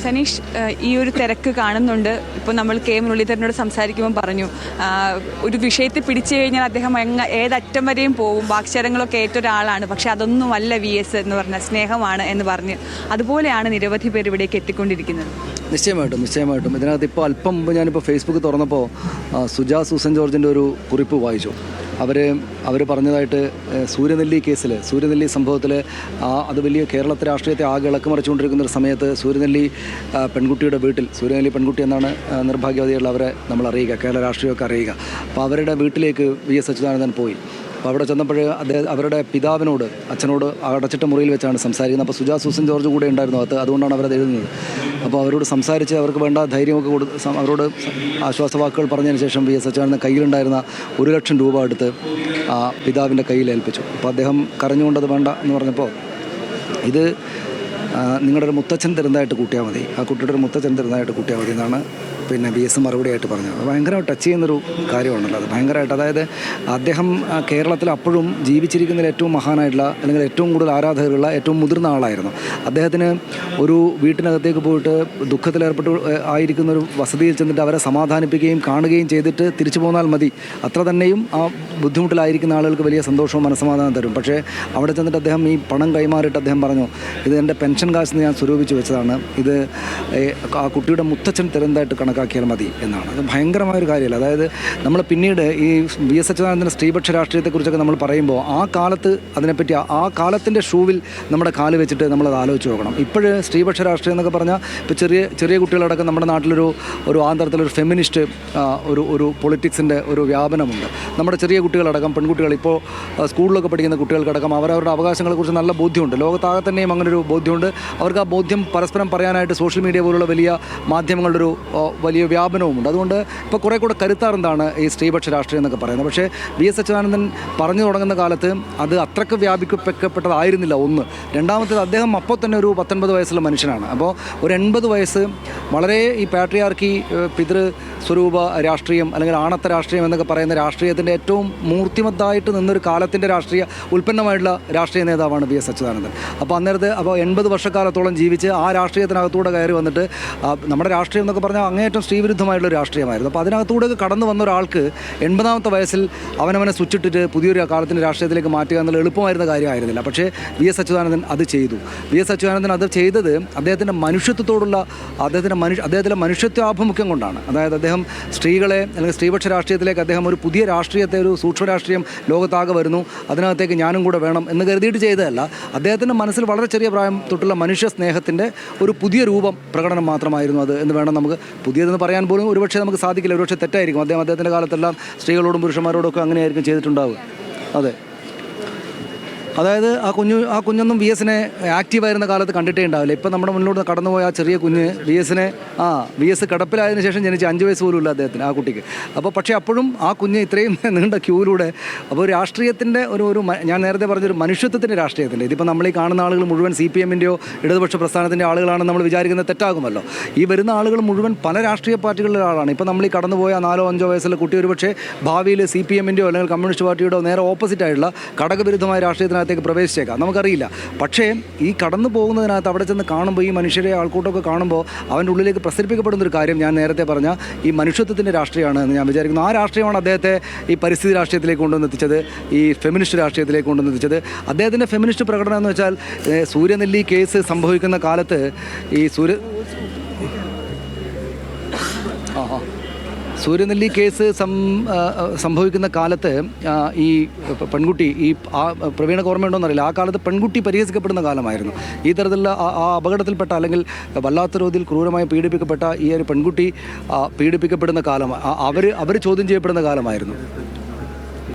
സനീഷ്, ഈ ഒരു തിരക്ക് കാണുന്നുണ്ട്. ഇപ്പോൾ നമ്മൾ കെ മുരളീധരനോട് സംസാരിക്കുമ്പോൾ പറഞ്ഞു, ഒരു വിഷയത്തെ പിടിച്ചു കഴിഞ്ഞാൽ അദ്ദേഹം ഏതറ്റം വരെയും പോകും, വാക്ചരങ്ങളൊക്കെ ഏറ്റ ഒരാളാണ്, പക്ഷേ അതൊന്നുമല്ല VS എന്ന് പറഞ്ഞാൽ സ്നേഹമാണ് എന്ന് പറഞ്ഞ് അതുപോലെയാണ് നിരവധി പേർ ഇവിടേക്ക് എത്തിക്കൊണ്ടിരിക്കുന്നത്. നിശ്ചയമായിട്ടും ഇതിനകത്ത് ഇപ്പോൾ അല്പം മുമ്പ് ഞാനിപ്പോൾ ഫേസ്ബുക്ക് തുറന്നപ്പോൾ സുജാ സൂസൻ ജോർജിൻ്റെ ഒരു കുറിപ്പ് വായിച്ചു. അവർ പറഞ്ഞതായിട്ട് സൂര്യനെല്ലി സംഭവത്തിൽ അത് വലിയ കേരളത്തെ രാഷ്ട്രീയത്തെ ആകെ ഇളക്കുമറിച്ചുകൊണ്ടിരിക്കുന്ന ഒരു സമയത്ത് പെൺകുട്ടിയുടെ വീട്ടിൽ, സൂര്യനെല്ലി പെൺകുട്ടി എന്നാണ് നിർഭാഗ്യവതിയുള്ള അവരെ നമ്മൾ അറിയുക, കേരള രാഷ്ട്രീയമൊക്കെ അറിയുക. അപ്പോൾ അവരുടെ വീട്ടിലേക്ക് VS അച്യുതാനന്ദൻ പോയി. അപ്പോൾ അവിടെ ചെന്നപ്പോൾ അവരുടെ പിതാവിനോട്, അച്ഛനോട് അടച്ചിട്ട മുറിയിൽ വെച്ചാണ് സംസാരിക്കുന്നത്. അപ്പോൾ സുജാ സൂസൻ ജോർജ് കൂടെ ഉണ്ടായിരുന്നു അതുകൊണ്ടാണ് അവരത് എഴുതുന്നത്. അപ്പോൾ അവരോട് സംസാരിച്ച് അവർക്ക് വേണ്ട ധൈര്യമൊക്കെ അവരോട് ആശ്വാസവാക്കുകൾ പറഞ്ഞതിന് ശേഷം VS അച്യുതാനന്ദൻ കയ്യിലുണ്ടായിരുന്ന 1 ലക്ഷം രൂപ എടുത്ത് പിതാവിൻ്റെ കയ്യിൽ ഏൽപ്പിച്ചു. അപ്പോൾ അദ്ദേഹം കരഞ്ഞുകൊണ്ടത് വേണ്ട എന്ന് പറഞ്ഞപ്പോൾ, ഇത് നിങ്ങളുടെ ഒരു മുത്തച്ഛൻ തരുന്നതായിട്ട് കൂട്ടിയാൽ മതി, ആ കുട്ടിയുടെ ഒരു മുത്തച്ഛൻ തരുന്നതായിട്ട് കൂട്ടിയാൽ മതി എന്നാണ് VS മറുപടിയായിട്ട് പറഞ്ഞത്. അത് ഭയങ്കരമായിട്ട് ടച്ച് ചെയ്യുന്നൊരു കാര്യമാണല്ലോ. അത് ഭയങ്കരമായിട്ട്, അതായത് അദ്ദേഹം കേരളത്തിൽ അപ്പോഴും ജീവിച്ചിരിക്കുന്നതിൽ ഏറ്റവും മഹാനായിട്ടുള്ള, അല്ലെങ്കിൽ ഏറ്റവും കൂടുതൽ ആരാധകരുള്ള ഏറ്റവും മുതിർന്ന ആളായിരുന്നു. അദ്ദേഹത്തിന് ഒരു വീട്ടിനകത്തേക്ക് പോയിട്ട് ദുഃഖത്തിലേർപ്പെട്ട് ആയിരിക്കുന്ന ഒരു വസതിയിൽ ചെന്നിട്ട് അവരെ സമാധാനിപ്പിക്കുകയും കാണുകയും ചെയ്തിട്ട് തിരിച്ചു പോന്നാൽ മതി, അത്ര തന്നെയും ആ ബുദ്ധിമുട്ടിലായിരിക്കുന്ന ആളുകൾക്ക് വലിയ സന്തോഷവും മനസ്സമാധാനം തരും. പക്ഷേ അവിടെ ചെന്നിട്ട് അദ്ദേഹം ഈ പണം കൈമാറിയിട്ട് അദ്ദേഹം പറഞ്ഞു, ഇത് എൻ്റെ പെൻഷൻ കാശിന് ഞാൻ സ്വരൂപിച്ച് വെച്ചതാണ്, ഇത് ആ കുട്ടിയുടെ മുത്തച്ഛൻ തരുന്നതായിട്ട് കണക്കാക്കിയാൽ മതി എന്നാണ്. അത് ഭയങ്കരമായൊരു കാര്യമല്ല. അതായത് നമ്മൾ പിന്നീട് ഈ VS അച്യുതാനന്ദൻ്റെ സ്ത്രീപക്ഷ രാഷ്ട്രീയത്തെക്കുറിച്ചൊക്കെ നമ്മൾ പറയുമ്പോൾ ആ കാലത്ത് അതിനെപ്പറ്റി ആ കാലത്തിൻ്റെ ഷൂവിൽ നമ്മുടെ കാല് വെച്ചിട്ട് നമ്മളത് ആലോചിച്ച് നോക്കണം. ഇപ്പോഴ് സ്ത്രീപക്ഷ രാഷ്ട്രീയം എന്നൊക്കെ പറഞ്ഞാൽ ഇപ്പോൾ ചെറിയ കുട്ടികളടക്കം നമ്മുടെ നാട്ടിലൊരു ആന്തരത്തിലൊരു ഫെമിനിസ്റ്റ് ഒരു പൊളിറ്റിക്സിൻ്റെ ഒരു വ്യാപനമുണ്ട്. നമ്മുടെ ചെറിയ കുട്ടികളടക്കം, പെൺകുട്ടികൾ, ഇപ്പോൾ സ്കൂളിലൊക്കെ പഠിക്കുന്ന കുട്ടികൾക്കടക്കം അവരവരുടെ അവകാശങ്ങളെക്കുറിച്ച് നല്ല ബോധ്യമുണ്ട്. ലോകത്താകെ തന്നെയും അങ്ങനൊരു ബോധ്യമുണ്ട്. അവർക്ക് ആ ബോധ്യം പരസ്പരം പറയാനായിട്ട് സോഷ്യൽ മീഡിയ പോലുള്ള വലിയ മാധ്യമങ്ങളുടെ ഒരു വലിയ വ്യാപനവുമുണ്ട്. അതുകൊണ്ട് ഇപ്പോൾ കുറേ കൂടെ കരുത്താറെന്താണ് ഈ സ്ത്രീപക്ഷ രാഷ്ട്രീയം എന്നൊക്കെ പറയുന്നത്. പക്ഷേ VS അച്യുതാനന്ദൻ പറഞ്ഞു തുടങ്ങുന്ന കാലത്ത് അത് അത്രയ്ക്ക് വ്യാപിക്കപ്പെട്ടതായിരുന്നില്ല. ഒന്ന്, രണ്ടാമത്തേത് അദ്ദേഹം അപ്പോൾ തന്നെ ഒരു 19 വയസ്സുള്ള മനുഷ്യനാണ്. അപ്പോൾ ഒരു 80 വയസ്സ് വളരെ ഈ പാട്രിയാർക്കി, പിതൃ സ്വരൂപ രാഷ്ട്രീയം അല്ലെങ്കിൽ ആണത്ത രാഷ്ട്രീയം എന്നൊക്കെ പറയുന്ന രാഷ്ട്രീയത്തിൻ്റെ ഏറ്റവും മൂർത്തിമത്തായിട്ട് നിന്നൊരു കാലത്തിൻ്റെ രാഷ്ട്രീയ ഉൽപ്പന്നമായിട്ടുള്ള രാഷ്ട്രീയ നേതാവാണ് VS അച്യുതാനന്ദൻ. അപ്പോൾ 80 വർഷക്കാലത്തോളം ജീവിച്ച് ആ രാഷ്ട്രീയത്തിനകത്തൂടെ കയറി വന്നിട്ട്, നമ്മുടെ രാഷ്ട്രീയം എന്നൊക്കെ പറഞ്ഞാൽ അങ്ങേയറ്റം സ്ത്രീവിരുദ്ധമായിട്ടുള്ള രാഷ്ട്രീയമായിരുന്നു. അപ്പോൾ അതിനകത്തൂടെ കടന്നു വന്ന ഒരാൾക്ക് 80ാമത്തെ വയസ്സിൽ അവനവനെ സ്വിച്ചിട്ടിട്ട് പുതിയൊരു കാലത്തിൻ്റെ രാഷ്ട്രീയത്തിലേക്ക് മാറ്റുക എന്നുള്ള എളുപ്പമായിരുന്ന കാര്യമായിരുന്നില്ല. പക്ഷേ VS അച്യുതാനന്ദൻ അത് ചെയ്തു. VS അച്യുതാനന്ദൻ അത് ചെയ്തത് അദ്ദേഹത്തിൻ്റെ മനുഷ്യത്വത്തോടുള്ള അദ്ദേഹത്തിൻ്റെ മനുഷ്യത്വാഭിമുഖ്യം കൊണ്ടാണ്. അതായത് അദ്ദേഹം സ്ത്രീകളെ, അല്ലെങ്കിൽ സ്ത്രീപക്ഷ രാഷ്ട്രീയത്തിലേക്ക് അദ്ദേഹം ഒരു പുതിയ രാഷ്ട്രീയത്തെ, ഒരു സൂക്ഷ്മ രാഷ്ട്രീയം ലോകത്താകെ വരുന്നു, അതിനകത്തേക്ക് ഞാനും കൂടെ വേണം എന്ന് കരുതിയിട്ട് ചെയ്തതല്ല. അദ്ദേഹത്തിൻ്റെ മനസ്സിൽ വളരെ ചെറിയ പ്രായം തൊട്ടുള്ള മനുഷ്യ സ്നേഹത്തിൻ്റെ ഒരു പുതിയ രൂപം, പ്രകടനം മാത്രമായിരുന്നു അത് എന്ന് വേണം നമുക്ക്. പുതിയതെന്ന് പറയാൻ പോലും ഒരുപക്ഷെ നമുക്ക് സാധിക്കില്ല, ഒരുപക്ഷെ തെറ്റായിരിക്കും. അദ്ദേഹത്തിൻ്റെ കാലത്തെല്ലാം സ്ത്രീകളോടും പുരുഷന്മാരോടും ഒക്കെ അങ്ങനെയായിരിക്കും ചെയ്തിട്ടുണ്ടാവുക. അതെ, അതായത് ആ കുഞ്ഞൊന്നും VSനെ ആക്റ്റീവായിരുന്ന കാലത്ത് കണ്ടിട്ടേ ഉണ്ടാവില്ല. ഇപ്പം നമ്മുടെ മുന്നിലൂടെ കടന്നുപോയ ആ ചെറിയ കുഞ്ഞ് VS കിടപ്പിലായതിനു ശേഷം ജനിച്ച് 5 വയസ്സ് പോലും ഇല്ല അദ്ദേഹത്തിന്, ആ കുട്ടിക്ക്. അപ്പോൾ പക്ഷേ അപ്പോഴും ആ കുഞ്ഞ് ഇത്രയും നീണ്ട ക്യൂവിലൂടെ, അപ്പോൾ രാഷ്ട്രീയത്തിൻ്റെ ഞാൻ നേരത്തെ പറഞ്ഞൊരു മനുഷ്യത്വത്തിൻ്റെ രാഷ്ട്രീയത്തിൻ്റെ, ഇതിപ്പോൾ നമ്മൾ ഈ കാണുന്ന ആളുകൾ മുഴുവൻ CPMൻ്റെയോ ഇടതുപക്ഷ പ്രസ്ഥാനത്തിൻ്റെ ആളുകളാണെന്ന് നമ്മൾ വിചാരിക്കുന്നത് തെറ്റാകുമല്ലോ. ഈ വരുന്ന ആളുകൾ മുഴുവൻ പല രാഷ്ട്രീയ പാർട്ടികളിലെ ആളാണ്. ഇപ്പോൾ നമ്മൾ ഈ കടന്നുപോയ 4-5 വയസ്സുള്ള കുട്ടി ഒരുപക്ഷെ ഭാവിയിൽ CPMൻ്റെയോ അല്ലെങ്കിൽ കമ്മ്യൂണിസ്റ്റ് പാർട്ടിയുടെയോ നേരെ ഓപ്പോസിറ്റായിട്ടുള്ള ഘടകവിരുദ്ധമായ രാഷ്ട്രീയത്തിനകത്തേക്ക് പ്രവേശിച്ചേക്കാം, നമുക്കറിയില്ല. പക്ഷേ ഈ കടന്നു പോകുന്നതിനകത്ത് അവിടെ ചെന്ന് കാണുമ്പോൾ, ഈ മനുഷ്യരെ ആൾക്കൂട്ടമൊക്കെ കാണുമ്പോൾ അവൻ്റെ ഉള്ളിലേക്ക് പ്രസരിപ്പിക്കപ്പെടുന്നൊരു കാര്യം ഞാൻ നേരത്തെ പറഞ്ഞ ഈ മനുഷ്യത്വത്തിൻ്റെ രാഷ്ട്രീയമാണ് എന്ന് ഞാൻ വിചാരിക്കുന്നു. ആ രാഷ്ട്രീയമാണ് അദ്ദേഹത്തെ ഈ പരിസ്ഥിതി രാഷ്ട്രീയത്തിലേക്ക് കൊണ്ടുവന്നെത്തിച്ചത്, ഈ ഫെമിനിസ്റ്റ് രാഷ്ട്രീയത്തിലേക്ക് കൊണ്ടുവന്നെത്തിച്ചത്. അദ്ദേഹത്തിൻ്റെ ഫെമിനിസ്റ്റ് പ്രകടനം എന്ന് വെച്ചാൽ, സൂര്യനെല്ലി കേസ് സംഭവിക്കുന്ന കാലത്ത് സൂര്യനെല്ലി കേസ് സംഭവിക്കുന്ന കാലത്ത് ഈ പെൺകുട്ടി, പ്രവീണ ഓർമ്മയുണ്ടോയെന്നറിയില്ല, ആ കാലത്ത് പെൺകുട്ടി പരിഹസിക്കപ്പെടുന്ന കാലമായിരുന്നു. ഈ തരത്തിലുള്ള ആ അപകടത്തിൽപ്പെട്ട, അല്ലെങ്കിൽ വല്ലാത്ത രീതിയിൽ ക്രൂരമായി പീഡിപ്പിക്കപ്പെട്ട ഈ ഒരു പെൺകുട്ടി പീഡിപ്പിക്കപ്പെടുന്ന കാലം, അവർ ചോദ്യം ചെയ്യപ്പെടുന്ന കാലമായിരുന്നു.